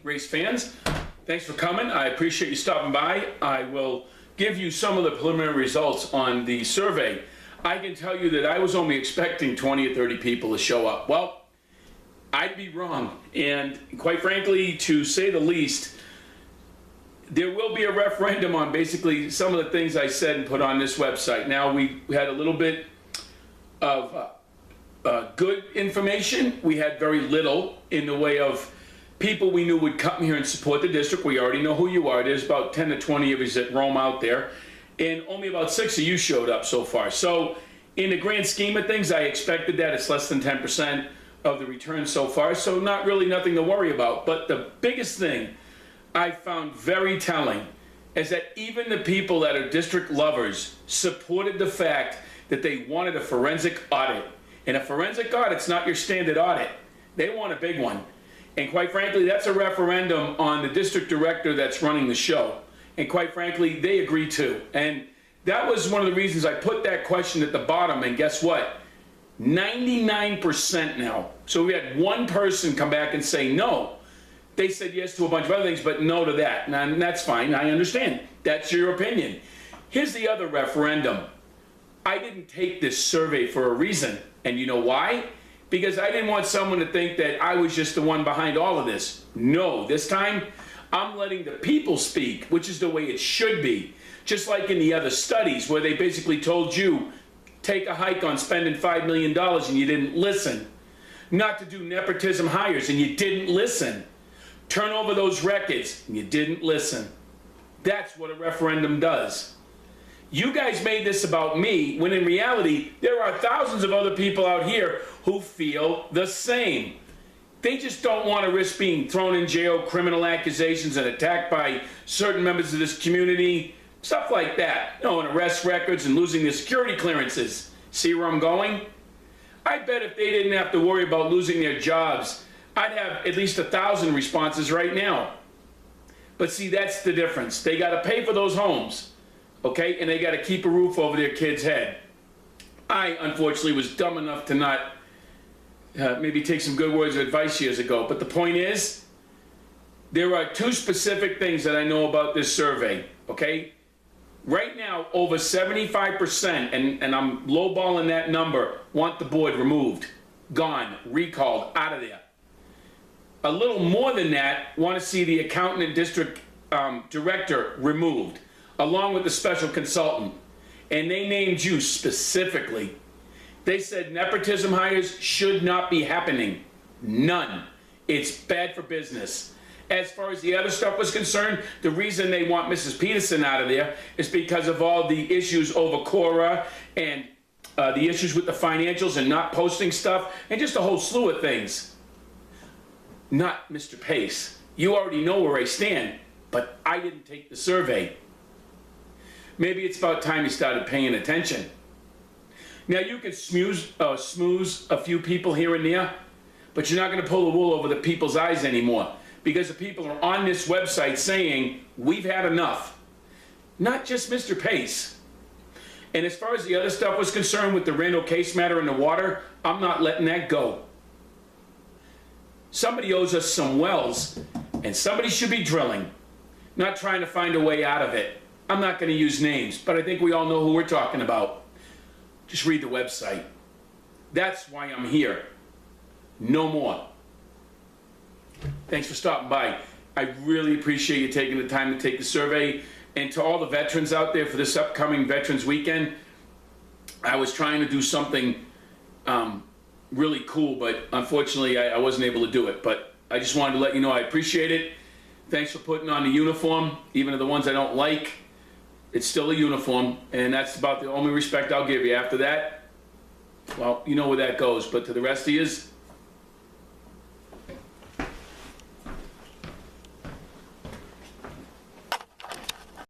race fans. Thanks for coming. I appreciate you stopping by. I will give you some of the preliminary results on the survey. I can tell you that I was only expecting 20 or 30 people to show up. Well, I'd be wrong. And quite frankly, to say the least, there will be a referendum on basically some of the things I said and put on this website. Now, we had a little bit of good information. We had very little in the way of people we knew would come here and support the district. We already know who you are. There's about 10 to 20 of us that roam out there, and only about 6 of you showed up so far. So in the grand scheme of things, I expected that. It's less than 10% of the return so far, so not really nothing to worry about. But the biggest thing I found very telling is that even the people that are district lovers supported the fact that they wanted a forensic audit. And a forensic audit's not your standard audit. They want a big one. And quite frankly, that's a referendum on the district director that's running the show. And quite frankly, they agree too. And that was one of the reasons I put that question at the bottom. And guess what? 99% now. So we had one person come back and say no. They said yes to a bunch of other things, but no to that. And that's fine. I understand. That's your opinion. Here's the other referendum. I didn't take this survey for a reason. And you know why? Because I didn't want someone to think that I was just the one behind all of this. No, this time I'm letting the people speak, which is the way it should be. Just like in the other studies where they basically told you, take a hike on spending $5 million and you didn't listen. Not to do nepotism hires and you didn't listen. Turn over those records and you didn't listen. That's what a referendum does. You guys made this about me, when in reality, there are thousands of other people out here who feel the same. They just don't want to risk being thrown in jail, criminal accusations, and attacked by certain members of this community, stuff like that. And arrest records and losing their security clearances. See where I'm going? I bet if they didn't have to worry about losing their jobs, I'd have at least 1,000 responses right now. But see, that's the difference. They got to pay for those homes. Okay, and they got to keep a roof over their kid's head. I, unfortunately, was dumb enough to not maybe take some good words of advice years ago. But the point is, there are two specific things that I know about this survey, okay? Right now, over 75%, and I'm lowballing that number, want the board removed, gone, recalled, out of there. A little more than that want to see the accountant and district director removed, along with the special consultant. And they named you specifically. They said nepotism hires should not be happening. None. It's bad for business. As far as the other stuff was concerned, the reason they want Mrs. Peterson out of there is because of all the issues over Cora and the issues with the financials and not posting stuff and just a whole slew of things. Not Mr. Pace. You already know where I stand, but I didn't take the survey. Maybe it's about time you started paying attention. Now, you can smooze a few people here and there, but you're not going to pull the wool over the people's eyes anymore, because the people are on this website saying, we've had enough. Not just Mr. Pace. And as far as the other stuff was concerned with the Randall case matter in the water, I'm not letting that go. Somebody owes us some wells, and somebody should be drilling, not trying to find a way out of it. I'm not going to use names, but I think we all know who we're talking about. Just read the website. That's why I'm here. No more. Thanks for stopping by. I really appreciate you taking the time to take the survey. And to all the veterans out there for this upcoming Veterans Weekend, I was trying to do something really cool, but unfortunately I wasn't able to do it. But I just wanted to let you know I appreciate it. Thanks for putting on the uniform, even to the ones I don't like. It's still a uniform, and that's about the only respect I'll give you. After that, well, you know where that goes. But to the rest of yous,